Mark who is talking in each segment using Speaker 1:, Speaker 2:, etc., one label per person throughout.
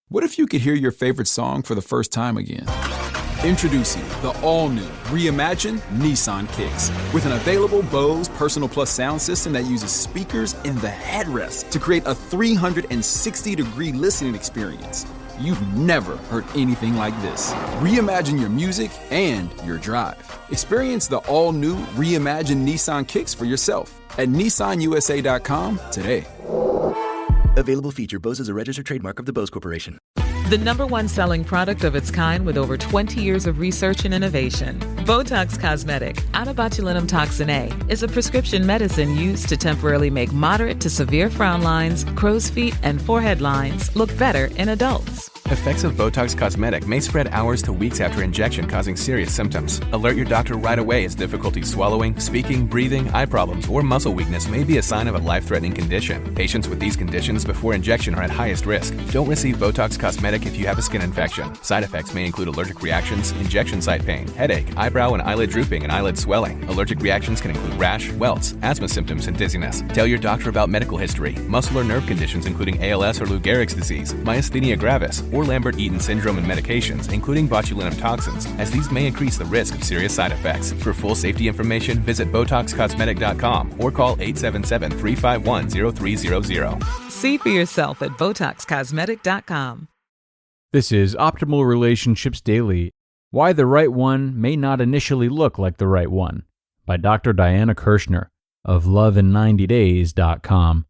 Speaker 1: What if you could hear your favorite song for the first time again? Introducing the all-new, reimagined Nissan Kicks. With an available Bose Personal Plus sound system that uses speakers in the headrest to create a 360-degree listening experience. You've never heard anything like this. Reimagine your music and your drive. Experience the all-new, reimagined Nissan Kicks for yourself at nissanusa.com today.
Speaker 2: Available feature. Bose is a registered trademark of the Bose Corporation.
Speaker 3: The number one selling product of its kind with over 20 years of research and innovation. Botox Cosmetic, out of botulinum toxin A, is a prescription medicine used to temporarily make moderate to severe frown lines, crow's feet, and forehead lines look better in adults.
Speaker 4: Effects of Botox Cosmetic may spread hours to weeks after injection, causing serious symptoms. Alert your doctor right away as difficulty swallowing, speaking, breathing, eye problems, or muscle weakness may be a sign of a life-threatening condition. Patients with these conditions before injection are at highest risk. Don't receive Botox Cosmetic if you have a skin infection. Side effects may include allergic reactions, injection site pain, headache, eyebrow and eyelid drooping, and eyelid swelling. Allergic reactions can include rash, welts, asthma symptoms, and dizziness. Tell your doctor about medical history, muscle or nerve conditions including ALS or Lou Gehrig's disease, myasthenia gravis, or Lambert-Eaton syndrome, and medications, including botulinum toxins, as these may increase the risk of serious side effects. For full safety information, visit BotoxCosmetic.com or call 877-351-0300.
Speaker 3: See for yourself at BotoxCosmetic.com.
Speaker 5: This is Optimal Relationships Daily, Why the Right One May Not Initially Look Like the Right One, by Dr. Diana Kirschner of loveinninetydays.com.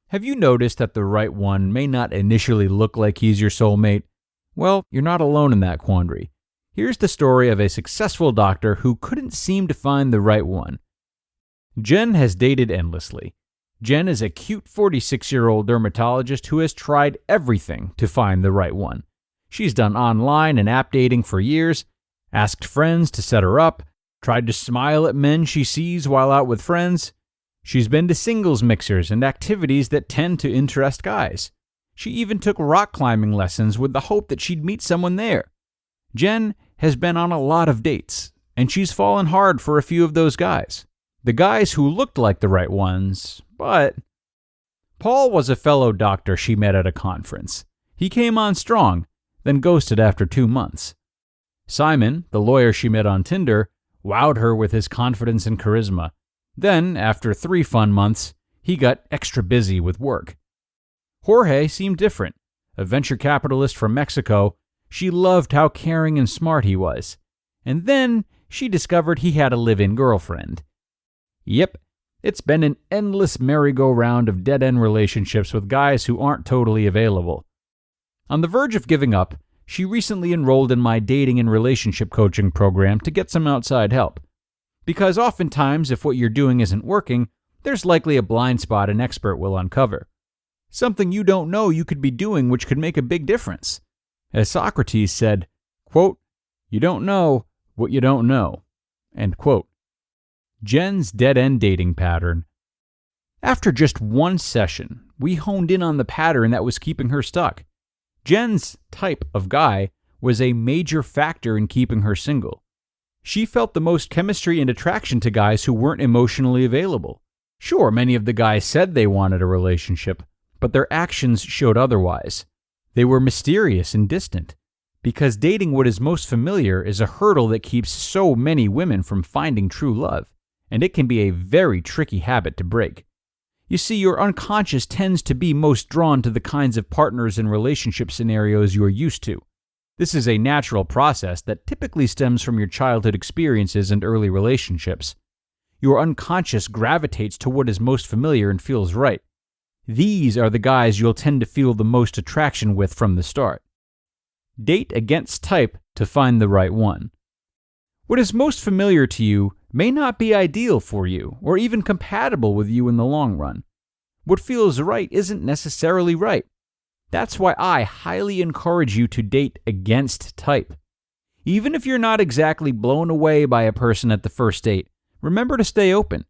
Speaker 5: Have you noticed that the right one may not initially look like he's your soulmate? Well, you're not alone in that quandary. Here's the story of a successful doctor who couldn't seem to find the right one. Jen has dated endlessly. Jen is a cute 46-year-old dermatologist who has tried everything to find the right one. She's done online and app dating for years, asked friends to set her up, tried to smile at men she sees while out with friends. She's been to singles mixers and activities that tend to interest guys. She even took rock climbing lessons with the hope that she'd meet someone there. Jen has been on a lot of dates, and she's fallen hard for a few of those guys. The guys who looked like the right ones, but... Paul was a fellow doctor she met at a conference. He came on strong, then ghosted after 2 months. Simon, the lawyer she met on Tinder, wowed her with his confidence and charisma. Then, after 3 fun months, he got extra busy with work. Jorge seemed different. A venture capitalist from Mexico, she loved how caring and smart he was. And then she discovered he had a live-in girlfriend. Yep, it's been an endless merry-go-round of dead-end relationships with guys who aren't totally available. On the verge of giving up, she recently enrolled in my dating and relationship coaching program to get some outside help. Because oftentimes, if what you're doing isn't working, there's likely a blind spot an expert will uncover. Something you don't know you could be doing which could make a big difference. As Socrates said, quote, "You don't know what you don't know." End quote. Jen's dead-end dating pattern. After just 1 session, we honed in on the pattern that was keeping her stuck. Jen's type of guy was a major factor in keeping her single. She felt the most chemistry and attraction to guys who weren't emotionally available. Sure, many of the guys said they wanted a relationship, but their actions showed otherwise. They were mysterious and distant. Because dating what is most familiar is a hurdle that keeps so many women from finding true love, and it can be a very tricky habit to break. You see, your unconscious tends to be most drawn to the kinds of partners and relationship scenarios you are used to. This is a natural process that typically stems from your childhood experiences and early relationships. Your unconscious gravitates to what is most familiar and feels right. These are the guys you'll tend to feel the most attraction with from the start. Date against type to find the right one. What is most familiar to you may not be ideal for you or even compatible with you in the long run. What feels right isn't necessarily right. That's why I highly encourage you to date against type. Even if you're not exactly blown away by a person at the first date, remember to stay open.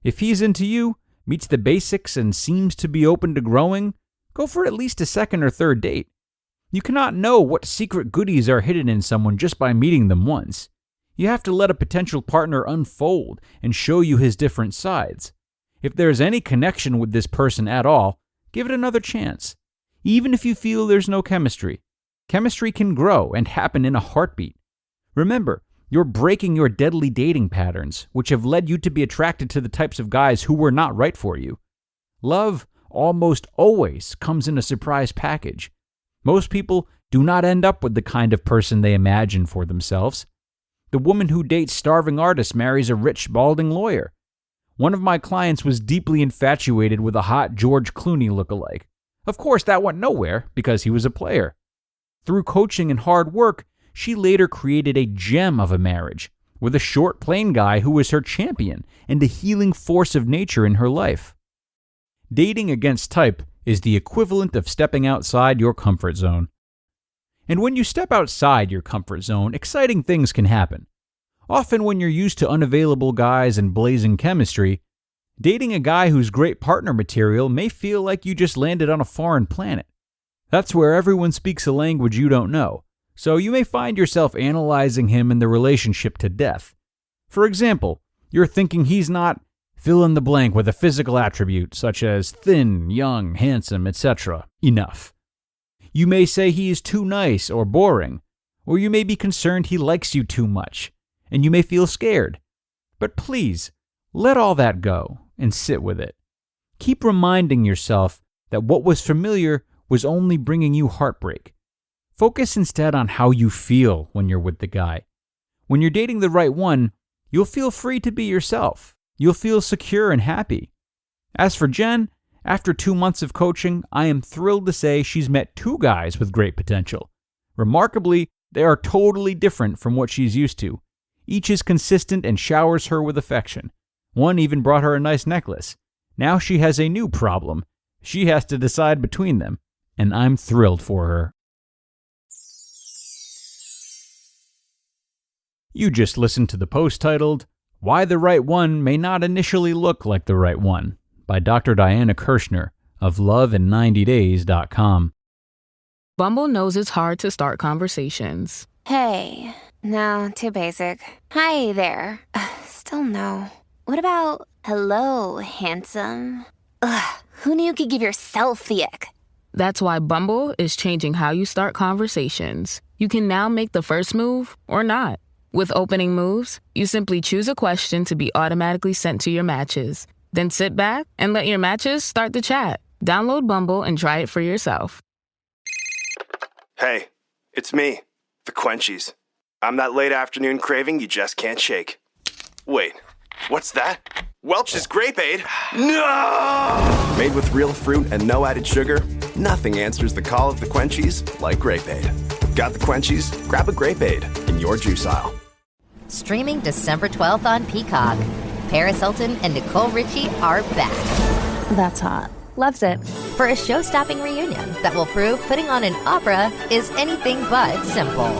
Speaker 5: If he's into you, meets the basics, and seems to be open to growing, go for at least a second or third date. You cannot know what secret goodies are hidden in someone just by meeting them once. You have to let a potential partner unfold and show you his different sides. If there's any connection with this person at all, give it another chance. Even if you feel there's no chemistry, chemistry can grow and happen in a heartbeat. Remember, you're breaking your deadly dating patterns, which have led you to be attracted to the types of guys who were not right for you. Love almost always comes in a surprise package. Most people do not end up with the kind of person they imagine for themselves. The woman who dates starving artists marries a rich, balding lawyer. One of my clients was deeply infatuated with a hot George Clooney lookalike. Of course, that went nowhere because he was a player. Through coaching and hard work, she later created a gem of a marriage with a short, plain guy who was her champion and a healing force of nature in her life. Dating against type is the equivalent of stepping outside your comfort zone. And when you step outside your comfort zone, exciting things can happen. Often when you're used to unavailable guys and blazing chemistry, dating a guy who's great partner material may feel like you just landed on a foreign planet. That's where everyone speaks a language you don't know, so you may find yourself analyzing him and the relationship to death. For example, you're thinking he's not fill in the blank with a physical attribute such as thin, young, handsome, etc. enough. You may say he is too nice or boring, or you may be concerned he likes you too much, and you may feel scared. But please, let all that go and sit with it. Keep reminding yourself that what was familiar was only bringing you heartbreak. Focus instead on how you feel when you're with the guy. When you're dating the right one, you'll feel free to be yourself. You'll feel secure and happy. As for Jen, after 2 months of coaching, I am thrilled to say she's met 2 guys with great potential. Remarkably, they are totally different from what she's used to. Each is consistent and showers her with affection. One even brought her a nice necklace. Now she has a new problem. She has to decide between them, and I'm thrilled for her. You just listened to the post titled, Why the Right One May Not Initially Look Like the Right One, by Dr. Diana Kirschner of loveiN90days.com.
Speaker 6: Bumble knows it's hard to start conversations.
Speaker 7: Hey, no, too basic. Hi there. Still no. What about, hello, handsome? Ugh, who knew you could give yourself the ick?
Speaker 6: That's why Bumble is changing how you start conversations. You can now make the first move or not. With opening moves, you simply choose a question to be automatically sent to your matches. Then sit back and let your matches start the chat. Download Bumble and try it for yourself.
Speaker 8: Hey, it's me, the Quenchies. I'm that late afternoon craving you just can't shake. Wait, what's that? Welch's Grape Aid? No!
Speaker 2: Made with real fruit and no added sugar, nothing answers the call of the Quenchies like Grape Aid. Got the Quenchies? Grab a Grape Aid in your juice aisle.
Speaker 9: Streaming December 12th on Peacock. Paris Hilton and Nicole Richie are back.
Speaker 7: That's hot. Loves it.
Speaker 9: For a show-stopping reunion that will prove putting on an opera is anything but simple.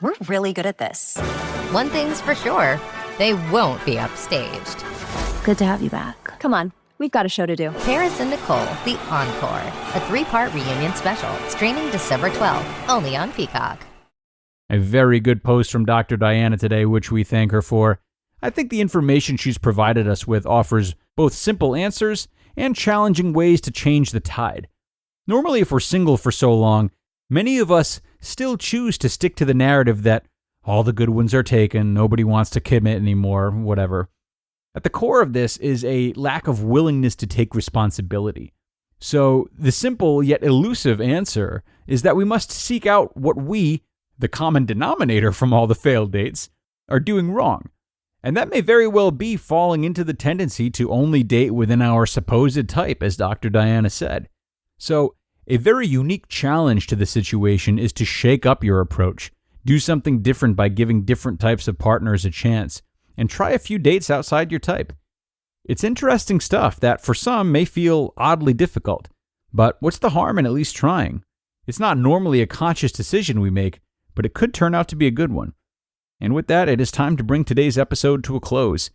Speaker 10: We're really good at this.
Speaker 9: One thing's for sure, they won't be upstaged.
Speaker 7: Good to have you back.
Speaker 10: Come on, we've got a show to do.
Speaker 9: Paris and Nicole, The Encore, a 3-part reunion special, streaming December 12th, only on Peacock.
Speaker 5: A very good post from Dr. Diana today, which we thank her for. I think the information she's provided us with offers both simple answers and challenging ways to change the tide. Normally, if we're single for so long, many of us still choose to stick to the narrative that all the good ones are taken, nobody wants to commit anymore, whatever. At the core of this is a lack of willingness to take responsibility. So the simple yet elusive answer is that we must seek out what we, the common denominator from all the failed dates, are doing wrong. And that may very well be falling into the tendency to only date within our supposed type, as Dr. Diana said. So, a very unique challenge to the situation is to shake up your approach, do something different by giving different types of partners a chance, and try a few dates outside your type. It's interesting stuff that for some may feel oddly difficult, but what's the harm in at least trying? It's not normally a conscious decision we make, but it could turn out to be a good one. And with that, it is time to bring today's episode to a close.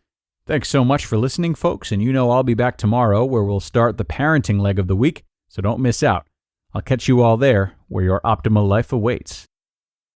Speaker 5: Thanks so much for listening, folks, and you know I'll be back tomorrow where we'll start the parenting leg of the week, so don't miss out. I'll catch you all there where your optimal life awaits.